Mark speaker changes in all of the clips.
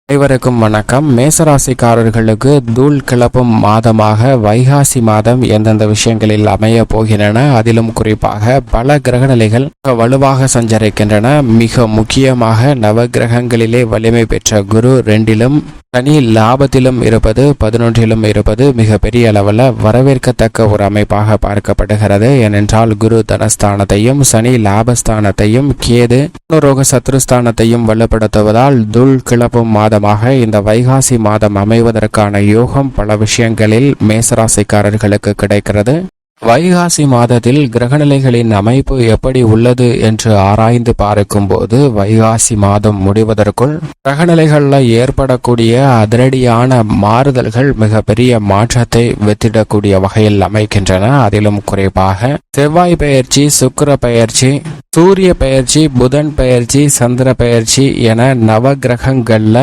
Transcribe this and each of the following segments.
Speaker 1: அனைவருக்கும் வணக்கம். மேசராசிக்காரர்களுக்கு தூள் கிளப்பும் மாதமாக வைகாசி மாதம் எந்தெந்த விஷயங்களில் அமைய போகின்றன, அதிலும் குறிப்பாக பல கிரகநிலைகள் வலுவாக சஞ்சரிக்கின்றன. மிக முக்கியமாக நவகிரகங்களிலே வலிமை பெற்ற குரு 2லும் சனி லாபத்திலும் இருப்பது 11லும் இருப்பது மிக பெரிய அளவில் வரவேற்கத்தக்க ஒரு அமைப்பாக பார்க்கப்படுகிறது. ஏனென்றால் குரு தனஸ்தானத்தையும் சனி லாபஸ்தானத்தையும் கேது ரோக சத்ருஸ்தானத்தையும் வலுப்படுத்துவதால் தூள் கிளப்பும் மாதமாக இந்த வைகாசி மாதம் அமைவதற்கான யோகம் பல விஷயங்களில் மேசராசிக்காரர்களுக்கு கிடைக்கிறது. வைகாசி மாதத்தில் கிரகநிலைகளின் அமைப்பு எப்படி உள்ளது என்று ஆராய்ந்து பார்க்கும்போது வைகாசி மாதம் முடிவதற்குள் கிரகநிலைகளில் ஏற்படக்கூடிய அதிரடியான மாறுதல்கள் மிகப்பெரிய மாற்றத்தை வித்திடக்கூடிய வகையில் அமைக்கின்றன. அதிலும் குறிப்பாக செவ்வாய் பெயர்ச்சி, சுக்கிர பெயர்ச்சி, சூரிய பெயர்ச்சி, புதன் பெயர்ச்சி, சந்திர பெயர்ச்சி என நவகிரகங்கள்ல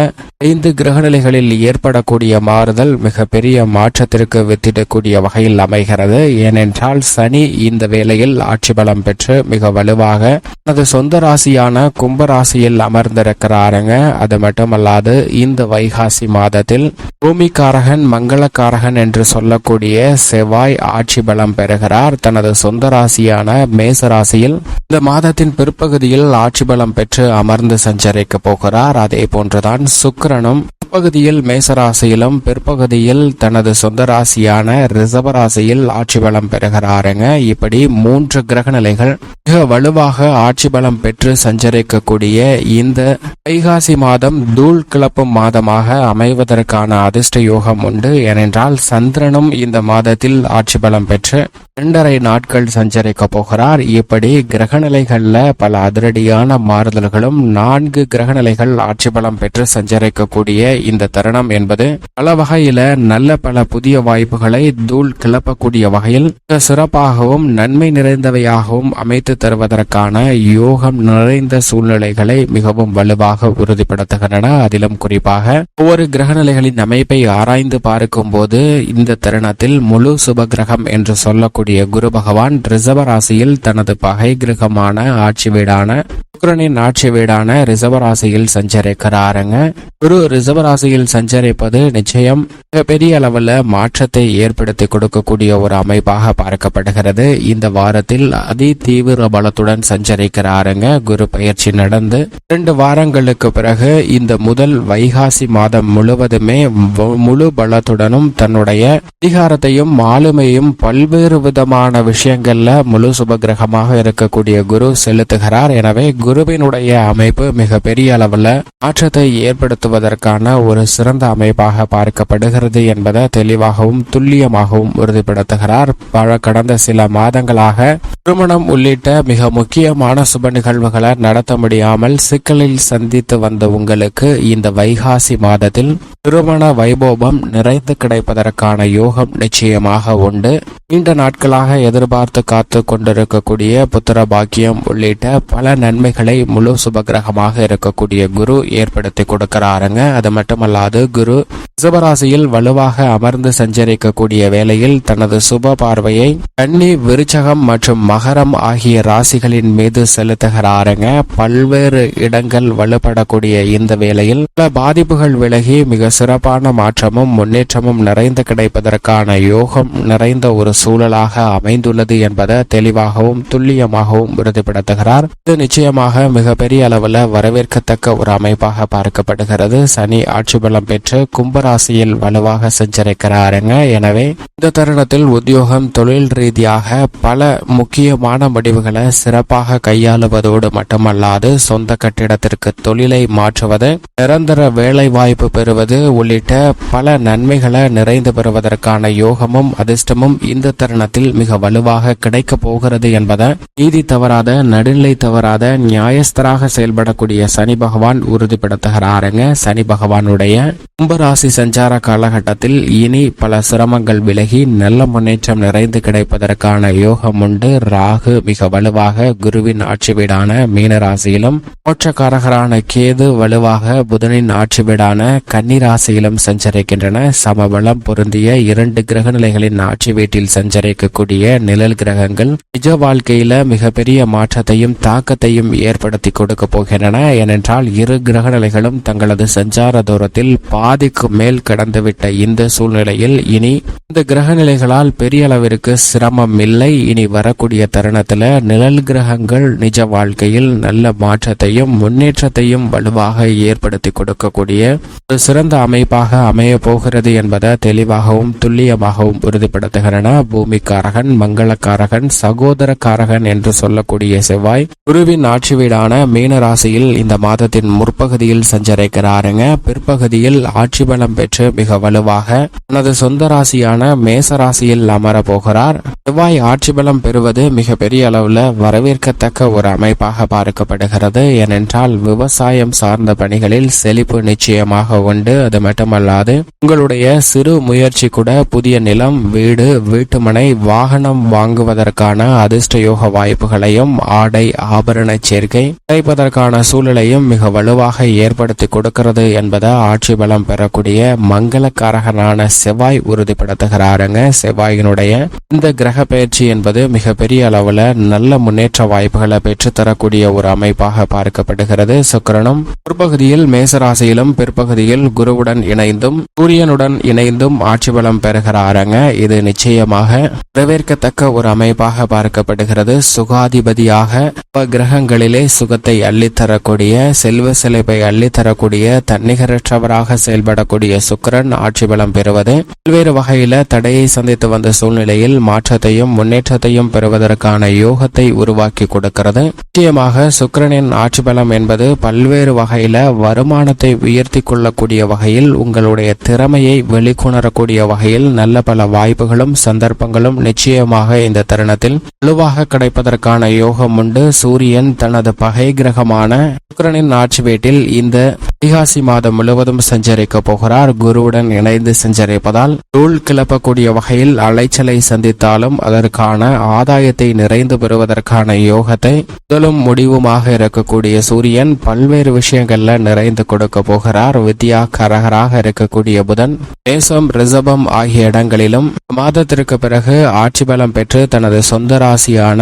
Speaker 1: 5 கிரகநிலைகளில் ஏற்படக்கூடிய மாறுதல் மிகப்பெரிய மாற்றத்திற்கு வித்திடக்கூடிய வகையில் அமைகிறது. ஏனென்றால் சனி இந்த வேளையில் ஆட்சி பலம் பெற்று மிக வலுவாக தனது சொந்த ராசியான கும்பராசியில் அமர்ந்திருக்கிறாருங்க. அது மட்டுமல்லாது இந்த வைகாசி மாதத்தில் பூமிக்காரகன் மங்களக்காரகன் என்று சொல்லக்கூடிய செவ்வாய் ஆட்சி பலம் பெறுகிறார். தனது சொந்த ராசியான மேச ராசியில் இந்த மாதத்தின் பிற்பகுதியில் ஆட்சி பலம் பெற்று அமர்ந்து சஞ்சரிக்க போகிறார். அதே போன்றுதான் சுக்கிரனும் பிற்பகுதியில் மேசராசியிலும் பிற்பகுதியில் தனது சொந்த ராசியான ரிஷபராசியில் ஆட்சி பலம் பெறுகிறாருங்க. இப்படி 3 கிரகநிலைகள் மிக வலுவாக ஆட்சி பலம் பெற்று சஞ்சரிக்கக்கூடிய இந்த வைகாசி மாதம் தூள் கிளப்பும் மாதமாக அமைவதற்கான அதிர்ஷ்ட யோகம் உண்டு. ஏனென்றால் சந்திரனும் இந்த மாதத்தில் ஆட்சி பலம் பெற்று 2.5 நாட்கள் சஞ்சரிக்க போகிறார். இப்படி கிரகநிலைகள்ல பல அதிரடியான மாறுதல்களும் 4 கிரகநிலைகள் ஆட்சி பலம் பெற்று சஞ்சரிக்கக்கூடிய இந்த தருணம் என்பது பல வகையில நல்ல பல புதிய வாய்ப்புகளை தூள் கிளப்பக்கூடிய வகையில் சிறப்பாகவும் நன்மை நிறைந்தவையாகவும் அமைத்து தருவதற்கான யோகம் நிறைந்த சூழ்நிலைகளை மிகவும் வலுவாக உறுதிப்படுத்துகின்றன. அதிலும் குறிப்பாக ஒவ்வொரு கிரகநிலைகளின் அமைப்பை ஆராய்ந்து பார்க்கும் போது இந்த தருணத்தில் முழு சுப கிரகம் என்று சொல்லக்கூடிய குரு பகவான் ரிஷப ராசியில் தனது பகை கிரகமான ஆட்சி வீடான சுக்கிரனின் ஆட்சி வீடான ரிஷபராசியில் சஞ்சரிக்கிறாருங்க. குரு ரிஷபராசியில் சஞ்சரிப்பது நிச்சயம் பெரிய அளவில் மாற்றத்தை ஏற்படுத்தி கொடுக்கக்கூடிய ஒரு அமைப்பாக பார்க்கப்படுகிறது. இந்த வாரத்தில் அதி தீவிர பலத்துடன் சஞ்சரிக்கிறாருங்க. குரு பயிற்சி நடந்து 2 வாரங்களுக்கு பிறகு இந்த முதல் வைகாசி மாதம் முழுவதுமே முழு பலத்துடனும் தன்னுடைய அதிகாரத்தையும் ஆளுமையும் பல்வேறு விதமான விஷயங்கள்ல முழு சுபகிரகமாக இருக்கக்கூடிய குரு செலுத்துகிறார். எனவே குருவினுடைய அமைப்பு மிக பெரிய அளவில் மாற்றத்தை ஏற்படுத்துவதற்கான ஒரு சிறந்த அமைப்பாக பார்க்கப்படுகிறது என்பதை தெளிவாகவும் துல்லியமாகவும் உறுதிப்படுத்துகிறார். கடந்த சில மாதங்களாக திருமணம் உள்ளிட்ட மிக முக்கியமான சுப நிகழ்வுகளை நடத்த முடியாமல் சிக்கலில் சந்தித்து வந்த உங்களுக்கு இந்த வைகாசி மாதத்தில் திருமண வைபோகம் நிறைந்து கிடைப்பதற்கான யோகம் நிச்சயமாக உண்டு. நீண்ட நாட்களாக எதிர்பார்த்து காத்து கொண்டிருக்கக்கூடிய புத்திர பாக்கியம் உள்ளிட்ட பல நன்மைகளை முழு சுபகிரகமாக இருக்கக்கூடிய குரு ஏற்படுத்தி கொடுக்கிறாருங்க. அது மட்டுமல்லாது குரு ரிஷபராசியில் வலுவாக அமர்ந்து சஞ்சரிக்கக்கூடிய வேளையில் தனது சுப பார்வையை கன்னி, விருச்சகம் மற்றும் மகரம் ஆகிய ராசிகளின் மீது செலுத்துகிறாருங்க. பல்வேறு இடங்கள் வலுப்படக்கூடிய இந்த வேளையில் பல பாதிப்புகள் விலகி மிக சிறப்பான மாற்றமும் முன்னேற்றமும் நிறைந்து கிடைப்பதற்கான யோகம் நிறைந்த ஒரு சூழலாக அமைந்துள்ளது என்பதை தெளிவாகவும் துல்லியமாகவும் உறுதிப்படுத்துகிறார். இது நிச்சயமாக மிகப்பெரிய அளவில் வரவேற்கத்தக்க ஒரு அமைப்பாக பார்க்கப்படுகிறது. சனி ஆட்சி பலம் பெற்று கும்பராசியில் வலுவாக சஞ்சரிக்கிறாருங்க. எனவே இந்த தருணத்தில் உத்தியோகம், தொழில் ரீதியாக பல முக்கியமான முடிவுகளை சிறப்பாக கையாளுவதோடு மட்டுமல்லாது சொந்த கட்டிடத்திற்கு தொழிலை மாற்றுவது, நிரந்தர வேலை வாய்ப்பு பெறுவது உள்ளிட்ட பல நன்மைகளை நிறைந்து பெறுவதற்கான யோகமும் அதிர்ஷ்டமும் இந்த தருணத்தில் மிக வலுவாக கிடைக்க போகிறது என்பதை நீதி தவறாத, நடுநிலை தவறாத, நியாயஸ்தராக செயல்படக்கூடிய சனி பகவான் உறுதிப்படுத்துகிறாருங்க. சனி பகவானுடைய கும்பராசி சஞ்சார காலகட்டத்தில் இனி பல சிரமங்கள் விலகி நல்ல முன்னேற்றம் நிறைந்து கிடைப்பதற்கான யோகம் உண்டு. ராகு மிக வலுவாக குருவின் ஆட்சி வீடான மீனராசியிலும், மோட்சக்காரகரான கேது வலுவாக புதனின் ஆட்சி வீடான கன்னிராசியிலும் சஞ்சரிக்கின்றன. சமபலம் பொருந்திய 2 கிரக நிலைகளின் ஆட்சி வீட்டில் சஞ்சரிக்கக்கூடிய நிழல் கிரகங்கள் நிஜ வாழ்க்கையில மிகப்பெரிய மாற்றத்தையும் தாக்கத்தையும் ஏற்படுத்தி கொடுக்க போகின்றன. ஏனென்றால் 2 கிரக நிலைகளும் தங்களது சஞ்சார தூரத்தில் பாதிக்கு மேல் கடந்துவிட்ட இந்த சூழ்நிலையில் இனி இந்த கிரக நிலைகளால் பெரிய அளவிற்கு சிரமம் இல்லை. இனி வரக்கூடிய தருணத்துல நிழல் கிரகங்கள் நிஜ வாழ்க்கையில் நல்ல மாற்றத்தையும் முன்னேற்றத்தையும் வலுவாக ஏற்படுத்தி கொடுக்கக்கூடிய ஒரு சிறந்த அமைப்பாக அமைய போகிறது என்பதை தெளிவாகவும் துல்லியமாகவும் உறுதிப்படுத்துகின்றன. பூமிக்காரகன், மங்களக்காரகன், சகோதரக்காரகன் என்று சொல்லக்கூடிய செவ்வாய் குருவின் ஆட்சி வீடான மீனராசியில் இந்த மாதத்தின் முற்பகுதியில் சஞ்சரிக்கிறாருங்க. பிற்பகுதியில் ஆட்சி பலம் பெற்று மிக வலுவாக தனது சொந்த ராசியான மேசராசியில் அமர போகிறார். செவ்வாய் ஆட்சி பலம் பெறுவது மிக பெரிய அளவுல வரவேற்கத்தக்க ஒரு அமைப்பாக பார்க்கப்படுகிறது. ஏனென்றால் விவசாயம் சார்ந்த பணிகளில் செழிப்பு நிச்சயமாக உண்டு. அது மட்டுமல்லாது உங்களுடைய சிறு முயற்சி கூட புதிய நிலம், வீடு, வீட்டுமனை, வாகனம் வாங்குவதற்கான அதிர்ஷ்ட யோக வாய்ப்புகளையும் ஆடை ஆபரண சேர்க்கை கிடைப்பதற்கான சூழலையும் மிக வலுவாக ஏற்படுத்தி கொடுக்கிறது என்பதை ஆட்சி பலம் பெறக்கூடிய மங்களக்காரகனான செவ்வாய் உறுதிப்படுத்துகிறாருங்க. செவ்வாயினுடைய இந்த கிரக பயிற்சி என்பது மிகப்பெரிய அளவுல நல்ல முன்னேற்ற வாய்ப்புகளை பெற்றுத்தரக்கூடிய ஒரு அமைப்பாக பார்க்கப்படுகிறது. சுக்கிரனும் முற்பகுதியில் மேசராசியிலும் பிற்பகுதியில் குருவுடன் இணைந்தும் சூரியனுடன் இணைந்தும் ஆட்சி பலம் பெறுகிறாருங்க. இது நிச்சயமாக வரவேற்கத்தக்க ஒரு அமைப்பாக பார்க்கப்படுகிறது. சுகாதிபதியாக கிரகங்களிலே சுகத்தை அள்ளித்தரக்கூடிய, செல்வ செழிப்பை அள்ளித்தரக்கூடிய, தன்னிகரற்றவராக செயல்படக்கூடிய சுக்கிரன் ஆட்சி பலம் பெறுவது பல்வேறு வகையில தடையை சந்தித்து வந்த சூழ்நிலையில் மாற்றத்தையும் முன்னேற்றத்தையும் பெறுவதற்கான யோகத்தை உருவாக்கி கொடுக்கிறது. நிச்சயமாக சுக்கிரனின் ஆட்சி பலம் என்பது பல்வேறு வகையில வருமானத்தை உயர்த்தி கொள்ளக்கூடிய வகையில், உங்களுடைய திறமையை வெளிக்கொணரக்கூடிய வகையில் நல்ல பல வாய்ப்புகளும் சந்தர்ப்பங்களும் நிச்சயமாக இந்த தருணத்தில் வலுவாக கிடைப்பதற்கான யோகம் உண்டு. சூரியன் தனது பகை கிரகமான சுக்கிரனின் ஆட்சி வீட்டில் இந்த வைகாசி மாதம் முழுவதும் சஞ்சரிக்க போகிறார். குருவுடன் இணைந்து சஞ்சரிப்பதால் தூள் கிளப்பக்கூடிய வகையில் அலைச்சலை சந்தித்தாலும் அதற்கான ஆதாயத்தை நிறைந்து பெறுவதற்கான யோகத்தை முதலும் முடிவுமாக இருக்கக்கூடிய சூரியன் பல்வேறு விஷயங்கள்ல நிறைந்து கொடுக்க போகிறார். வித்யா கரகராக இருக்கக்கூடிய புதன் மேசம், ரிஷபம் ஆகிய இடங்களிலும் மாதத்திற்கு பிறகு ஆட்சி பலம் பெற்று தனது சொந்த ராசியான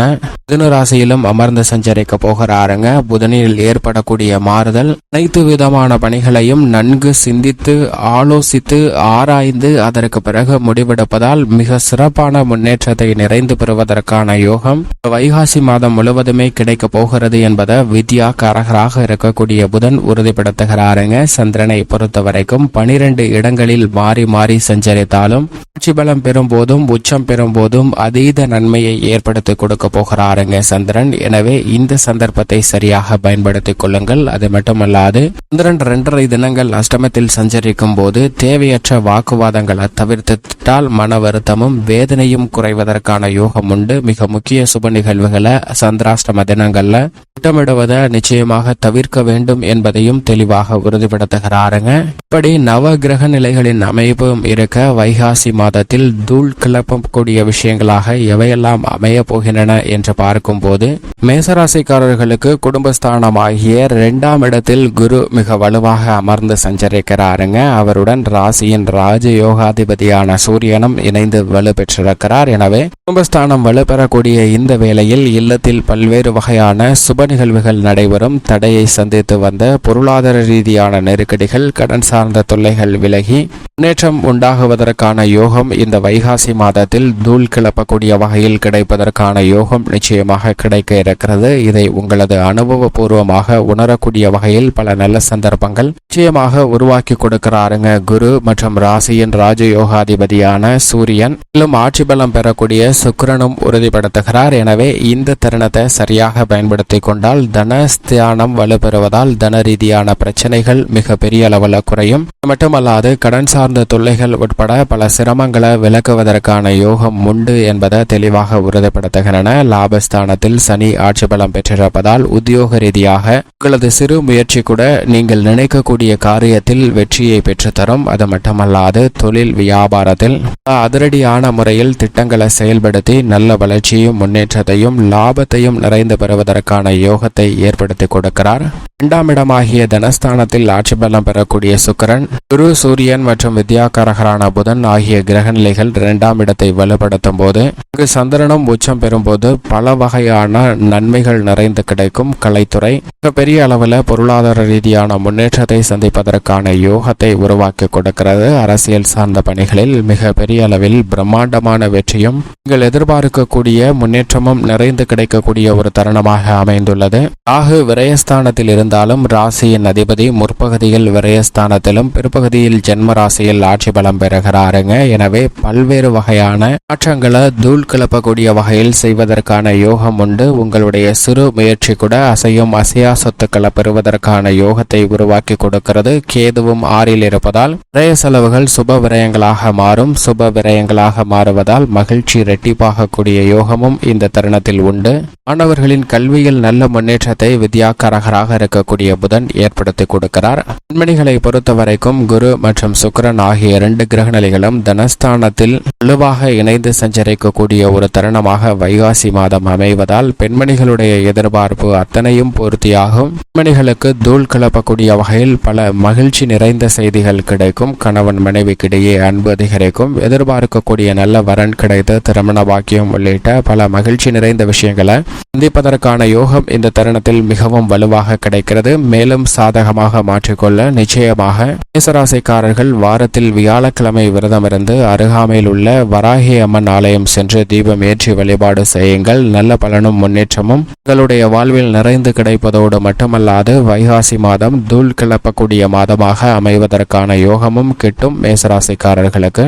Speaker 1: மிதுன ராசியிலும் அமர்ந்து சஞ்சரிக்க போகிறாருங்க. புதனில் ஏற்படக்கூடிய மாறுதல் அனைத்து விதமான பணிகளையும் நன்கு சிந்தித்து ஆலோசித்து ஆராய்ந்து அதற்கு பிறகு முடிவெடுப்பதால் மிக சிறப்பான முன்னேற்றத்தை நிறைந்து பெறுவதற்கான யோகம் வைகாசி மாதம் முழுவதுமே கிடைக்க போகிறது என்பதை வித்யா கரகராக இருக்கக்கூடிய புதன் உறுதிப்படுத்துகிறாருங்க. சந்திரனை பொறுத்த வரைக்கும் 12 இடங்களில் மாறி மாறி சஞ்சரித்தாலும் ஆட்சி பலம் பெறும் போதும் உச்சம் பெறும் போதும் அதீத நன்மையை ஏற்படுத்தி கொடுக்க போகிறாருங்க சந்திரன். எனவே இந்த சந்தர்ப்பத்தை சரியாக பயன்படுத்திக் கொள்ளுங்கள். அது மட்டுமல்லாது சந்திரன் 2.5 தினங்கள் அஷ்டமத்தில் சஞ்சரிக்கும் போது தேவையற்ற வாக்குவாதங்களை தவிர்த்துட்டால் மன வருத்தமும் வேதனையும் குறைவதற்கான யோகம் உண்டு. மிக முக்கிய சுப நிகழ்வுகளை சந்திராஷ்டம தினங்கள்ல திட்டமிடுவதை நிச்சயமாக தவிர்க்க வேண்டும் என்பதையும் தெளிவாக உறுதிப்படுத்துகிறாருங்க. இப்படி நவ கிரக நிலைகளின் அமைப்பும் இருக்க வைகாசி மாதத்தில் தூள் கிளப்பக்கூடிய விஷயங்களாக எவையெல்லாம் அமைய போகின்றன என்று பார்க்கும் போது மேசராசிக்காரர்களுக்கு குடும்பஸ்தானமாகிய 2ஆம் இடத்தில் குரு மிக வலுவாக அமர்ந்து சஞ்சரிக்கிறாருங்க. அவருடன் ராசியின் ராஜ யோகாதிபதியான சூரியனும் இணைந்து வலு பெற்றிருக்கிறார். எனவே குடும்பஸ்தானம் வலுப்பெறக்கூடிய இந்த வேளையில் இல்லத்தில் பல்வேறு வகையான சுப நிகழ்வுகள் நடைபெறும். தடையை சந்தித்து வந்த பொருளாதார ரீதியான நெருக்கடிகள், கடன் சார்ந்த தொல்லைகள் விலகி முன்னேற்றம் உண்டாகுவதற்கான யோகம் இந்த வைகாசி மாதத்தில் தூள் கிளப்பக்கூடிய வகையில் கிடைப்பதற்கான யோகம் நிச்சயமாக கிடைக்க இருக்கிறது. இதை உங்களது அனுபவபூர்வமாக உணரக்கூடிய வகையில் பல நல்ல சந்தர்ப்பங்கள் நிச்சயமாக உருவாக்கி கொடுக்கிறாருங்க குரு. மற்றும் ராசியின் ராஜயோகாதிபதியான சூரியன் மேலும் ஆட்சி பலம் பெறக்கூடிய சுக்கிரனும் உறுதிப்படுத்துகிறார். எனவே இந்த தருணத்தை சரியாக பயன்படுத்திக் கொண்டால் தனஸ்தானம் வலுப்பெறுவதால் தன ரீதியான பிரச்சனைகள் மிக பெரிய அளவில் குறையும். மட்டுமல்லாது கடன் சார்ந்த தொல்லைகள் உட்பட பல சிரமங்களை விலக்குவதற்கான யோகம் உண்டு என்பதை தெளிவாக உறுதிப்படுத்துகின்றன. லாபஸ்தானத்தில் சனி ஆட்சி பலம் பெற்றிருப்பதால் உத்தியோக ரீதியாக உங்களது சிறு முயற்சி கூட நீங்கள் நினைக்கக்கூடிய காரியத்தில் வெற்றி வெற்றியை பெற்றுத்தரும். அது மட்டுமல்லாது தொழில் வியாபாரத்தில் அதிரடியான முறையில் திட்டங்களை செயல்படுத்தி நல்ல வளர்ச்சியும் முன்னேற்றத்தையும் லாபத்தையும் நிறைந்து பெறுவதற்கான யோகத்தை ஏற்படுத்தி கொடுக்கிறார். 2ஆம் இடமாகிய தனஸ்தானத்தில் ஆட்சி பலம் பெறக்கூடிய சுக்கிரன், குரு, சூரியன் மற்றும் வித்யாகாரகரான புதன் ஆகிய கிரகநிலைகள் 2ஆம் இடத்தை வலுப்படுத்தும் போது இங்கு சந்திரனும் உச்சம் பெறும்போது பல வகையான நன்மைகள் நிறைந்து கிடைக்கும். கலைத்துறை பெரிய அளவில் பொருளாதார ரீதியான முன்னேற்றத்தை சந்திப்பதற்கான யோகத்தை உருவாக்கி கொடுக்கிறது. அரசியல் சார்ந்த பணிகளில் மிக பெரிய அளவில் பிரம்மாண்டமான வெற்றியும் நீங்கள் எதிர்பார்க்கக்கூடிய முன்னேற்றமும் நிறைந்து கிடைக்கக்கூடிய ஒரு தருணமாக அமைந்துள்ளது. ராகு விரயஸ்தானத்தில் இருந்தாலும் ராசியின் அதிபதி முற்பகுதியில் விரயஸ்தானத்திலும் பிற்பகுதியில் ஜென்ம ராசியில் ஆட்சி பலம் பெறுகிறாருங்க. எனவே பல்வேறு வகையான மாற்றங்களை தூள் கிளப்பக்கூடிய வகையில் செய்வதற்கான யோகம் உண்டு. உங்களுடைய சிறு முயற்சி கூட அசையும் அசையா சொத்துக்களை பெறுவதற்கான யோகத்தை உருவாக்கி கொடுக்கிறது. கேதுவும் 6இல் இருப்பதால் விரய செலவுகள் சுப விரயங்களாக மாறும். சுப விரயங்களாக மாறுவதால் மகிழ்ச்சி இரட்டிப்பாகக்கூடிய யோகமும் இந்த தருணத்தில் உண்டு. மாணவர்களின் கல்வியில் நல்ல முன்னேற்றத்தை வித்யாகாரகராக இருக்கக்கூடிய புதன் ஏற்படுத்தி கொடுக்கிறார். பெண்மணிகளை பொறுத்த வரைக்கும் குரு மற்றும் சுக்கிரன் ஆகிய 2 கிரகநிலைகளும் தனஸ்தானத்தில் வலுவாக இணைந்து சஞ்சரிக்கக்கூடிய ஒரு தருணமாக வைகாசி மாதம் அமைவதால் பெண்மணிகளுடைய எதிர்பார்ப்பு அத்தனையும் பூர்த்தியாகும். பெண்மணிகளுக்கு தூள் கிளப்பக்கூடிய வகையில் பல மகிழ்ச்சி நிறைந்த செய்திகள் கிடைக்கும். கணவன் மனைவிக்கிடையே அன்பு அதிகரிக்கும். எதிர்பார்க்கக்கூடிய நல்ல வரன் கிடைத்து திருமண பாக்கியம் உள்ளிட்ட பல மகிழ்ச்சி நிறைந்த விஷயங்களை சந்திப்பதற்கான யோகம் இந்த தருணத்தில் மிகவும் வலுவாக கிடைக்கிறது. மேலும் சாதகமாக மாற்றிக்கொள்ள நிச்சயமாக மேசராசிக்காரர்கள் வாரத்தில் வியாழக்கிழமை விரதமிருந்து அருகாமையில் உள்ள வராகி அம்மன் ஆலயம் சென்று தீபம் ஏற்றி வழிபாடு செய்யுங்கள். நல்ல பலனும் முன்னேற்றமும் உங்களுடைய வாழ்வில் நிறைந்து கிடைப்பதோடு மட்டுமல்லாது வைகாசி மாதம் தூள் கிளப்பக்கூடிய மாதமாக அமைவதற்கான யோகமும் கிட்டும் மேசராசிக்காரர்களுக்கு.